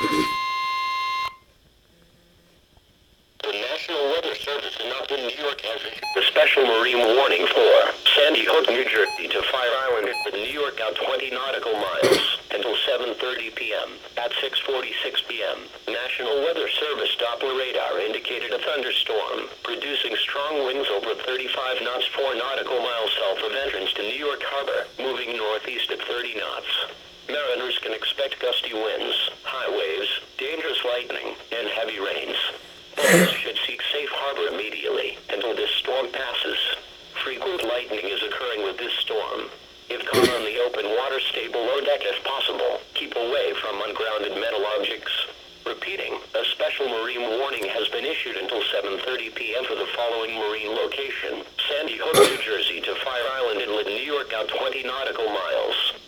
The National Weather Service in Upton, New York has issued a special marine warning for Sandy Hook, New Jersey to Fire Island with New York out 20 nautical miles until 7:30 p.m. At 6:46 p.m., National Weather Service Doppler radar indicated a thunderstorm, producing strong winds over 35 knots 4 nautical miles south of entrance to New York Harbor, moving northeast at 30 knots. Mariners can expect gusty winds, high waves, dangerous lightning, and heavy rains. Boats should seek safe harbor immediately until this storm passes. Frequent lightning is occurring with this storm. If caught on the open water, stay below deck if possible. Keep away from ungrounded metal objects. Repeating, a special marine warning has been issued until 7:30 p.m. for the following marine location: Sandy Hook, New Jersey to Fire Island Inlet, New York out 20 nautical miles.